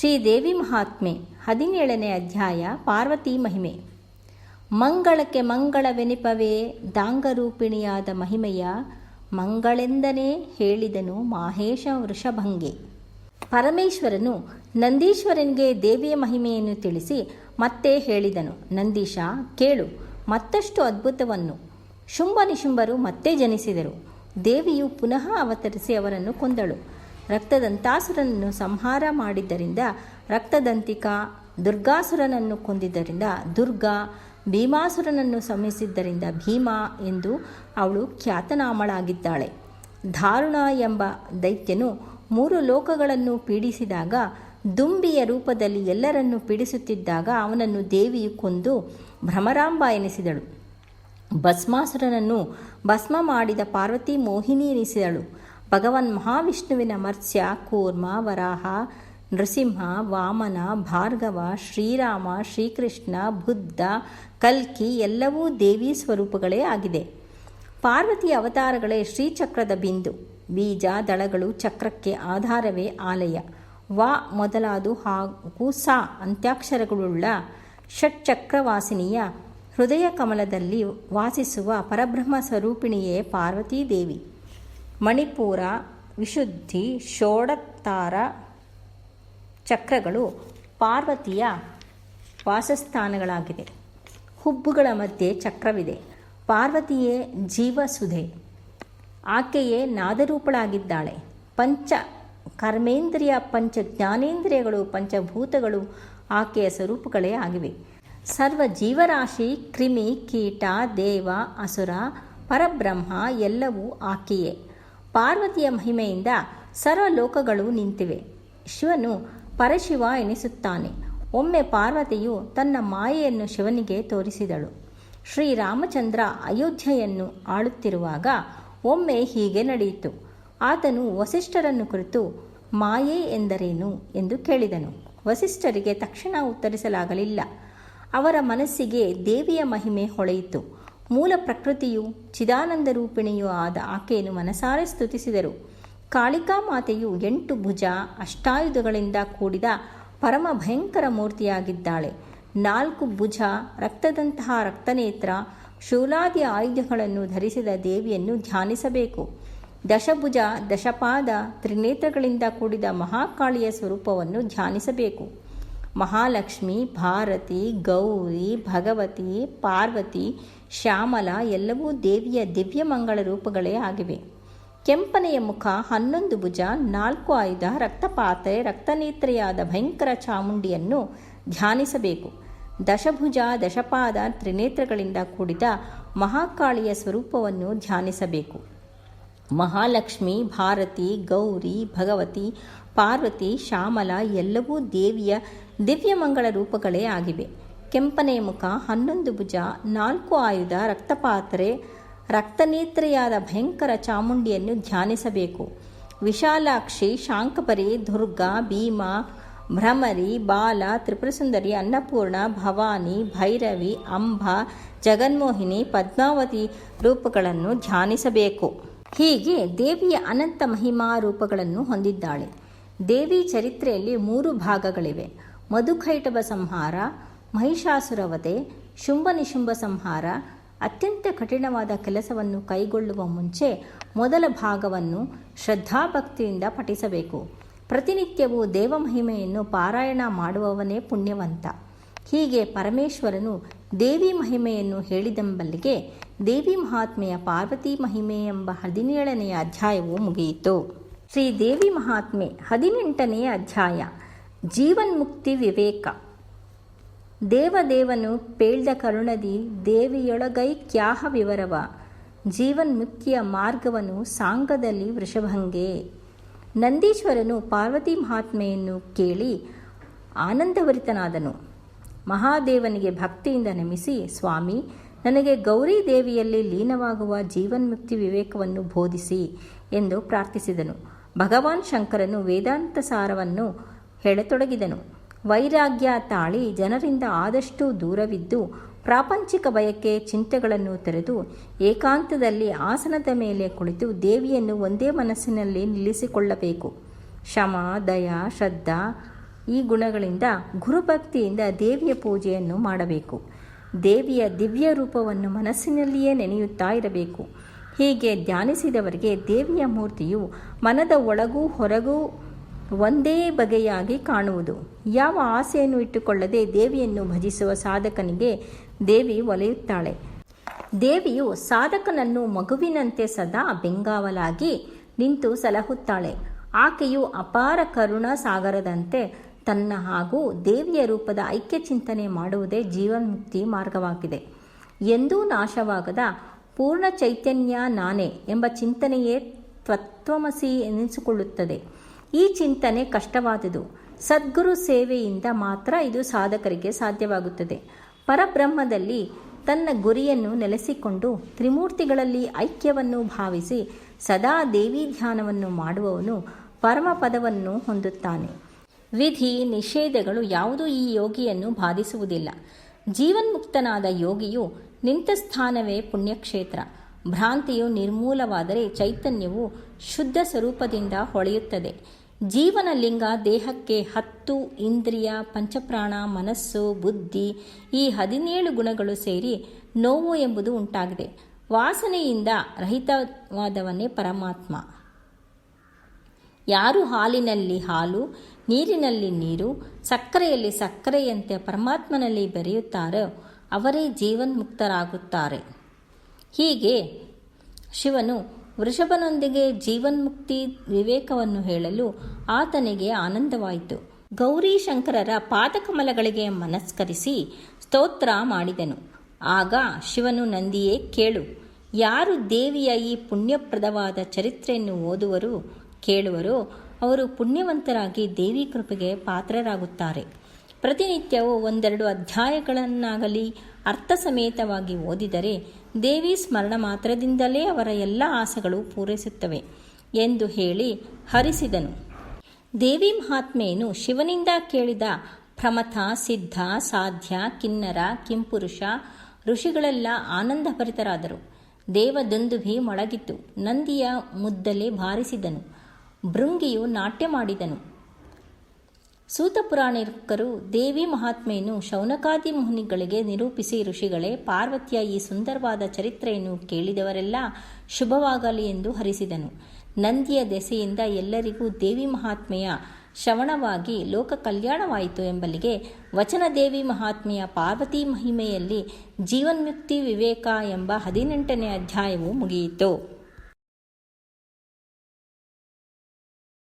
ಶ್ರೀದೇವಿ ಮಹಾತ್ಮೆ 17ನೇ ಅಧ್ಯಾಯ. ಪಾರ್ವತಿ ಮಹಿಮೆ. ಮಂಗಳಕ್ಕೆ ಮಂಗಳವೆನಿಪವೇ ದಾಂಗರೂಪಿಣಿಯಾದ ಮಹಿಮೆಯ ಮಂಗಳೆಂದನೇ ಹೇಳಿದನು ಮಾಹೇಶ ವೃಷಭಂಗೆ. ಪರಮೇಶ್ವರನು ನಂದೀಶ್ವರನಿಗೆ ದೇವಿಯ ಮಹಿಮೆಯನ್ನು ತಿಳಿಸಿ ಮತ್ತೆ ಹೇಳಿದನು, ನಂದೀಶ ಕೇಳು ಮತ್ತಷ್ಟು ಅದ್ಭುತವನ್ನು. ಶುಂಭ ನಿಶುಂಭರು ಮತ್ತೆ ಜನಿಸಿದರು. ದೇವಿಯು ಪುನಃ ಅವತರಿಸಿ ಅವರನ್ನು ಕೊಂದಳು. ರಕ್ತದಂತಾಸುರನನ್ನು ಸಂಹಾರ ಮಾಡಿದ್ದರಿಂದ ರಕ್ತದಂತಿಕ, ದುರ್ಗಾಸುರನನ್ನು ಕೊಂದಿದ್ದರಿಂದ ದುರ್ಗಾ, ಭೀಮಾಸುರನನ್ನು ಸಂಹರಿಸಿದ್ದರಿಂದ ಭೀಮಾ ಎಂದು ಅವಳು ಖ್ಯಾತನಾಮಳಾಗಿದ್ದಾಳೆ. ದಾರುಣ ಎಂಬ ದೈತ್ಯನು 3 ಲೋಕಗಳನ್ನು ಪೀಡಿಸಿದಾಗ, ದುಂಬಿಯ ರೂಪದಲ್ಲಿ ಎಲ್ಲರನ್ನೂ ಪೀಡಿಸುತ್ತಿದ್ದಾಗ ಅವನನ್ನು ದೇವಿಯು ಕೊಂದು ಭ್ರಮರಾಂಬ ಎನಿಸಿದಳು. ಭಸ್ಮಾಸುರನನ್ನು ಭಸ್ಮ ಮಾಡಿದ ಪಾರ್ವತಿ ಮೋಹಿನಿ ಎನಿಸಿದಳು. ಭಗವನ್ ಮಹಾವಿಷ್ಣುವಿನ ಮತ್ಸ್ಯ, ಕೂರ್ಮ, ವರಾಹ, ನೃಸಿಂಹ, ವಾಮನ, ಭಾರ್ಗವ, ಶ್ರೀರಾಮ, ಶ್ರೀಕೃಷ್ಣ, ಬುದ್ಧ, ಕಲ್ಕಿ ಎಲ್ಲವೂ ದೇವಿ ಸ್ವರೂಪಗಳೇ ಆಗಿದೆ. ಪಾರ್ವತಿಯ ಅವತಾರಗಳೇ ಶ್ರೀಚಕ್ರದ ಬಿಂದು. ಬೀಜ, ದಳಗಳು ಚಕ್ರಕ್ಕೆ ಆಧಾರವೇ ಆಲಯ. ವ ಮೊದಲಾದ ಹಾಗೂ ಸ ಅಂತ್ಯಾಕ್ಷರಗಳುಳ್ಳ ಷಟ್ಚಕ್ರವಾಸಿನಿಯ ಹೃದಯ ಕಮಲದಲ್ಲಿ ವಾಸಿಸುವ ಪರಬ್ರಹ್ಮ ಸ್ವರೂಪಿಣಿಯೇ ಪಾರ್ವತೀ ದೇವಿ. ಮಣಿಪುರ, ವಿಶುದ್ಧಿ, ಷೋಡತಾರ ಚಕ್ರಗಳು ಪಾರ್ವತಿಯ ವಾಸಸ್ಥಾನಗಳಾಗಿದೆ. ಹುಬ್ಬುಗಳ ಮಧ್ಯೆ ಚಕ್ರವಿದೆ. ಪಾರ್ವತಿಯೇ ಜೀವಸುಧೆ. ಆಕೆಯೇ ನಾದರೂಪಳಾಗಿದ್ದಾಳೆ. ಪಂಚ ಕರ್ಮೇಂದ್ರಿಯ, ಪಂಚ ಜ್ಞಾನೇಂದ್ರಿಯಗಳು, ಪಂಚಭೂತಗಳು ಆಕೆಯ ಸ್ವರೂಪಗಳೇ ಆಗಿವೆ. ಸರ್ವ ಜೀವರಾಶಿ, ಕ್ರಿಮಿ, ಕೀಟ, ದೇವ, ಅಸುರ, ಪರಬ್ರಹ್ಮ ಎಲ್ಲವೂ ಆಕೆಯೇ. ಪಾರ್ವತಿಯ ಮಹಿಮೆಯಿಂದ ಸರ್ವ ಲೋಕಗಳು ನಿಂತಿವೆ. ಶಿವನು ಪರಶಿವ ಎನಿಸುತ್ತಾನೆ. ಒಮ್ಮೆ ಪಾರ್ವತಿಯು ತನ್ನ ಮಾಯೆಯನ್ನು ಶಿವನಿಗೆ ತೋರಿಸಿದಳು. ಶ್ರೀರಾಮಚಂದ್ರ ಅಯೋಧ್ಯೆಯನ್ನು ಆಳುತ್ತಿರುವಾಗ ಒಮ್ಮೆ ಹೀಗೆ ನಡೆಯಿತು. ಆತನು ವಸಿಷ್ಠರನ್ನು ಕುರಿತು ಮಾಯೆ ಎಂದರೇನು ಎಂದು ಕೇಳಿದನು. ವಸಿಷ್ಠರಿಗೆ ತಕ್ಷಣ ಉತ್ತರಿಸಲಾಗಲಿಲ್ಲ. ಅವರ ಮನಸ್ಸಿಗೆ ದೇವಿಯ ಮಹಿಮೆ ಹೊಳೆಯಿತು. ಮೂಲ ಪ್ರಕೃತಿಯು ಚಿದಾನಂದ ರೂಪಿಣಿಯೂ ಆದ ಆಕೆಯನ್ನು ಮನಸಾರೆ ಸ್ತುತಿಸಿದರು. ಕಾಳಿಕಾ ಮಾತೆಯು 8 ಭುಜ, ಅಷ್ಟಾಯುಧಗಳಿಂದ ಕೂಡಿದ ಪರಮ ಭಯಂಕರ ಮೂರ್ತಿಯಾಗಿದ್ದಾಳೆ. 4 ಭುಜ, ರಕ್ತದಂತಹ ರಕ್ತನೇತ್ರ, ಶೂಲಾದಿ ಆಯುಧಗಳನ್ನು ಧರಿಸಿದ ದೇವಿಯನ್ನು ಧ್ಯಾನಿಸಬೇಕು. ದಶಭುಜ, ದಶಪಾದ, ತ್ರಿನೇತ್ರಗಳಿಂದ ಕೂಡಿದ ಮಹಾಕಾಳಿಯ ಸ್ವರೂಪವನ್ನು ಧ್ಯಾನಿಸಬೇಕು. ಮಹಾಲಕ್ಷ್ಮಿ, ಭಾರತಿ, ಗೌರಿ, ಭಗವತಿ, ಪಾರ್ವತಿ, ಶ್ಯಾಮಲ ಎಲ್ಲವೂ ದೇವಿಯ ದಿವ್ಯ ಮಂಗಳ ರೂಪಗಳೇ ಆಗಿವೆ. ಕೆಂಪನೆಯ ಮುಖ, 11 ಭುಜ, 4 ಆಯುಧ, ರಕ್ತಪಾತ್ರೆ, ರಕ್ತನೇತ್ರೆಯಾದ ಭಯಂಕರ ಚಾಮುಂಡಿಯನ್ನು ಧ್ಯಾನಿಸಬೇಕು. ದಶಭುಜ, ದಶಪಾದ, ತ್ರಿನೇತ್ರಗಳಿಂದ ಕೂಡಿದ ಮಹಾಕಾಳಿಯ ಸ್ವರೂಪವನ್ನು ಧ್ಯಾನಿಸಬೇಕು. ಮಹಾಲಕ್ಷ್ಮಿ, ಭಾರತಿ, ಗೌರಿ, ಭಗವತಿ, ಪಾರ್ವತಿ, ಶ್ಯಾಮಲ ಎಲ್ಲವೂ ದೇವಿಯ ದಿವ್ಯಮಂಗಳ ರೂಪಗಳೇ ಆಗಿವೆ. ಕೆಂಪನೆಯ ಮುಖ, 11 ಭುಜ, 4 ಆಯುಧ, ರಕ್ತಪಾತ್ರೆ, ರಕ್ತನೇತ್ರೆಯಾದ ಭಯಂಕರ ಚಾಮುಂಡಿಯನ್ನು ಧ್ಯಾನಿಸಬೇಕು. ವಿಶಾಲಾಕ್ಷಿ, ಶಾಂಕಪರಿ, ದುರ್ಗಾ, ಭೀಮಾ, ಭ್ರಮರಿ, ಬಾಲ, ತ್ರಿಪುರಸುಂದರಿ, ಅನ್ನಪೂರ್ಣ, ಭವಾನಿ, ಭೈರವಿ, ಅಂಬ, ಜಗನ್ಮೋಹಿನಿ, ಪದ್ಮಾವತಿ ರೂಪಗಳನ್ನು ಧ್ಯಾನಿಸಬೇಕು. ಹೀಗೆ ದೇವಿಯ ಅನಂತ ಮಹಿಮಾ ರೂಪಗಳನ್ನು ಹೊಂದಿದ್ದಾಳೆ. ದೇವಿ ಚರಿತ್ರೆಯಲ್ಲಿ 3 ಭಾಗಗಳಿವೆ. ಮಧುಕೈಟಭ ಸಂಹಾರ, ಮಹಿಷಾಸುರವಧೆ, ಶುಂಭ ನಿಶುಂಭ ಸಂಹಾರ. ಅತ್ಯಂತ ಕಠಿಣವಾದ ಕೆಲಸವನ್ನು ಕೈಗೊಳ್ಳುವ ಮುಂಚೆ ಮೊದಲ ಭಾಗವನ್ನು ಶ್ರದ್ಧಾಭಕ್ತಿಯಿಂದ ಪಠಿಸಬೇಕು. ಪ್ರತಿನಿತ್ಯವೂ ದೇವಮಹಿಮೆಯನ್ನು ಪಾರಾಯಣ ಮಾಡುವವನೇ ಪುಣ್ಯವಂತ. ಹೀಗೆ ಪರಮೇಶ್ವರನು ದೇವಿ ಮಹಿಮೆಯನ್ನು ಹೇಳಿದಂಬಲ್ಲಿಗೆ ದೇವಿ ಮಹಾತ್ಮೆಯ ಪಾರ್ವತಿ ಮಹಿಮೆ ಎಂಬ 17ನೆಯ ಅಧ್ಯಾಯವು ಮುಗಿಯಿತು. ಶ್ರೀದೇವಿ ಮಹಾತ್ಮೆ 18ನೆಯ ಅಧ್ಯಾಯ. ಜೀವನ್ಮುಕ್ತಿ ವಿವೇಕ. ದೇವದೇವನು ಪೇಳ್ದ ಕರುಣದಿ ದೇವಿಯೊಳಗೈಕ್ಯಾಹ ವಿವರವ, ಜೀವನ್ಮುಕ್ತಿಯ ಮಾರ್ಗವನ್ನು ಸಾಂಗದಲ್ಲಿ ವೃಷಭಂಗೆ. ನಂದೀಶ್ವರನು ಪಾರ್ವತಿ ಮಹಾತ್ಮೆಯನ್ನು ಕೇಳಿ ಆನಂದಭರಿತನಾದನು. ಮಹಾದೇವನಿಗೆ ಭಕ್ತಿಯಿಂದ ನಮಿಸಿ, ಸ್ವಾಮಿ, ನನಗೆ ಗೌರಿ ದೇವಿಯಲ್ಲಿ ಲೀನವಾಗುವ ಜೀವನ್ಮುಕ್ತಿ ವಿವೇಕವನ್ನು ಬೋಧಿಸಿ ಎಂದು ಪ್ರಾರ್ಥಿಸಿದನು. ಭಗವಾನ್ ಶಂಕರನು ವೇದಾಂತ ಸಾರವನ್ನು ಹೇಳತೊಡಗಿದನು. ವೈರಾಗ್ಯ ತಾಳಿ ಜನರಿಂದ ಆದಷ್ಟು ದೂರವಿದ್ದು ಪ್ರಾಪಂಚಿಕ ಬಯಕೆ ಚಿಂತೆಗಳನ್ನು ತೊರೆದು ಏಕಾಂತದಲ್ಲಿ ಆಸನದ ಮೇಲೆ ಕುಳಿತು ದೇವಿಯನ್ನು ಒಂದೇ ಮನಸ್ಸಿನಲ್ಲಿ ನಿಲ್ಲಿಸಿಕೊಳ್ಳಬೇಕು. ಶಮ, ದಯ, ಶ್ರದ್ಧಾ, ಈ ಗುಣಗಳಿಂದ ಗುರುಭಕ್ತಿಯಿಂದ ದೇವಿಯ ಪೂಜೆಯನ್ನು ಮಾಡಬೇಕು. ದೇವಿಯ ದಿವ್ಯ ರೂಪವನ್ನು ಮನಸ್ಸಿನಲ್ಲಿಯೇ ನೆನೆಯುತ್ತಾ ಇರಬೇಕು. ಹೀಗೆ ಧ್ಯಾನಿಸಿದವರಿಗೆ ದೇವಿಯ ಮೂರ್ತಿಯು ಮನದ ಒಳಗೂ ಹೊರಗೂ ಒಂದೇ ಬಗೆಯಾಗಿ ಕಾಣುವುದು. ಯಾವ ಆಸೆಯನ್ನು ಇಟ್ಟುಕೊಳ್ಳದೆ ದೇವಿಯನ್ನು ಭಜಿಸುವ ಸಾಧಕನಿಗೆ ದೇವಿ ಒಲಿಯುತ್ತಾಳೆ. ದೇವಿಯು ಸಾಧಕನನ್ನು ಮಗುವಿನಂತೆ ಸದಾ ಬೆಂಗಾವಲಾಗಿ ನಿಂತು ಸಲಹುತ್ತಾಳೆ. ಆಕೆಯು ಅಪಾರ ಕರುಣಾ ಸಾಗರದಂತೆ ತನ್ನ ಹಾಗೂ ದೇವಿಯ ರೂಪದ ಐಕ್ಯ ಚಿಂತನೆ ಮಾಡುವುದೇ ಜೀವನ್ಮುಕ್ತಿ ಮಾರ್ಗವಾಗಿದೆ. ಎಂದೂ ನಾಶವಾಗದ ಪೂರ್ಣ ಚೈತನ್ಯ ನಾನೇ ಎಂಬ ಚಿಂತನೆಯೇ ತತ್ವಮಸಿ ಎನಿಸಿಕೊಳ್ಳುತ್ತದೆ. ಈ ಚಿಂತನೆ ಕಷ್ಟವಾದುದು. ಸದ್ಗುರು ಸೇವೆಯಿಂದ ಮಾತ್ರ ಇದು ಸಾಧಕರಿಗೆ ಸಾಧ್ಯವಾಗುತ್ತದೆ. ಪರಬ್ರಹ್ಮದಲ್ಲಿ ತನ್ನ ಗುರಿಯನ್ನು ನೆಲೆಸಿಕೊಂಡು ತ್ರಿಮೂರ್ತಿಗಳಲ್ಲಿ ಐಕ್ಯವನ್ನು ಭಾವಿಸಿ ಸದಾ ದೇವಿ ಧ್ಯಾನವನ್ನು ಮಾಡುವವನು ಪರಮಪದವನ್ನು ಹೊಂದುತ್ತಾನೆ. ವಿಧಿ ನಿಷೇಧಗಳು ಯಾವುದೂ ಈ ಯೋಗಿಯನ್ನು ಬಾಧಿಸುವುದಿಲ್ಲ. ಜೀವನ್ಮುಕ್ತನಾದ ಯೋಗಿಯು ನಿಂತ ಸ್ಥಾನವೇ ಪುಣ್ಯಕ್ಷೇತ್ರ. ಭ್ರಾಂತಿಯು ನಿರ್ಮೂಲವಾದರೆ ಚೈತನ್ಯವು ಶುದ್ಧ ಸ್ವರೂಪದಿಂದ ಹೊಳೆಯುತ್ತದೆ. ಜೀವನ ಲಿಂಗ ದೇಹಕ್ಕೆ 10 ಇಂದ್ರಿಯ, ಪಂಚಪ್ರಾಣ, ಮನಸ್ಸು, ಬುದ್ಧಿ ಈ 17 ಗುಣಗಳು ಸೇರಿ ನೋವು ಎಂಬುದು ಉಂಟಾಗಿದೆ. ವಾಸನೆಯಿಂದ ರಹಿತವಾದವನೇ ಪರಮಾತ್ಮ. ಯಾರು ಹಾಲಿನಲ್ಲಿ ಹಾಲು, ನೀರಿನಲ್ಲಿ ನೀರು, ಸಕ್ಕರೆಯಲ್ಲಿ ಸಕ್ಕರೆಯಂತೆ ಪರಮಾತ್ಮನಲ್ಲಿ ಬೆರೆಯುತ್ತಾರೋ ಅವರೇ ಜೀವನ್ಮುಕ್ತರಾಗುತ್ತಾರೆ. ಹೀಗೆ ಶಿವನು ವೃಷಭನೊಂದಿಗೆ ಜೀವನ್ಮುಕ್ತಿ ವಿವೇಕವನ್ನು ಹೇಳಲು ಆತನಿಗೆ ಆನಂದವಾಯಿತು. ಗೌರೀಶಂಕರರ ಪಾದಕಮಲಗಳಿಗೆ ಮನಸ್ಕರಿಸಿ ಸ್ತೋತ್ರ ಮಾಡಿದನು. ಆಗ ಶಿವನು ನಂದಿಯೇ ಕೇಳು, ಯಾರು ದೇವಿಯ ಈ ಪುಣ್ಯಪ್ರದವಾದ ಚರಿತ್ರೆಯನ್ನು ಓದುವರು ಕೇಳುವರೋ ಅವರು ಪುಣ್ಯವಂತರಾಗಿ ದೇವಿ ಕೃಪೆಗೆ ಪಾತ್ರರಾಗುತ್ತಾರೆ. ಪ್ರತಿನಿತ್ಯವೂ 1-2 ಅಧ್ಯಾಯಗಳನ್ನಾಗಲಿ ಅರ್ಥ ಸಮೇತವಾಗಿ ಓದಿದರೆ ದೇವಿ ಸ್ಮರಣ ಮಾತ್ರದಿಂದಲೇ ಅವರ ಎಲ್ಲ ಆಸೆಗಳು ಪೂರೈಸುತ್ತವೆ ಎಂದು ಹೇಳಿ ಹರಿಸಿದನು. ದೇವಿ ಮಹಾತ್ಮೆಯನ್ನು ಶಿವನಿಂದ ಕೇಳಿದ ಪ್ರಮಥ, ಸಿದ್ಧ, ಸಾಧ್ಯ, ಕಿನ್ನರ, ಕಿಂಪುರುಷ ಋಷಿಗಳೆಲ್ಲ ಆನಂದಭರಿತರಾದರು. ದೇವದುಂದುಭಿ ಮೊಳಗಿತು. ನಂದಿಯ ಮುದ್ದಲೆ ಬಾರಿಸಿದನು. ಭೃಂಗಿಯು ನಾಟ್ಯ ಮಾಡಿದನು. ಸೂತ ಪುರಾಣಿಕರು ದೇವಿ ಮಹಾತ್ಮೆಯನ್ನು ಶೌನಕಾದಿ ಮುನಿಗಳಿಗೆ ನಿರೂಪಿಸಿ, ಋಷಿಗಳೇ, ಪಾರ್ವತಿಯ ಈ ಸುಂದರವಾದ ಚರಿತ್ರೆಯನ್ನು ಕೇಳಿದವರೆಲ್ಲ ಶುಭವಾಗಲಿ ಎಂದು ಹರಿಸಿದನು. ನಂದಿಯ ದೆಸೆಯಿಂದ ಎಲ್ಲರಿಗೂ ದೇವಿ ಮಹಾತ್ಮೆಯ ಶ್ರವಣವಾಗಿ ಲೋಕ ಕಲ್ಯಾಣವಾಯಿತು ಎಂಬಲ್ಲಿಗೆ ವಚನ ದೇವಿ ಮಹಾತ್ಮೆಯ ಪಾರ್ವತಿ ಮಹಿಮೆಯಲ್ಲಿ ಜೀವನ್ಮುಕ್ತಿ ವಿವೇಕ ಎಂಬ 18ನೇ ಅಧ್ಯಾಯವು ಮುಗಿಯಿತು.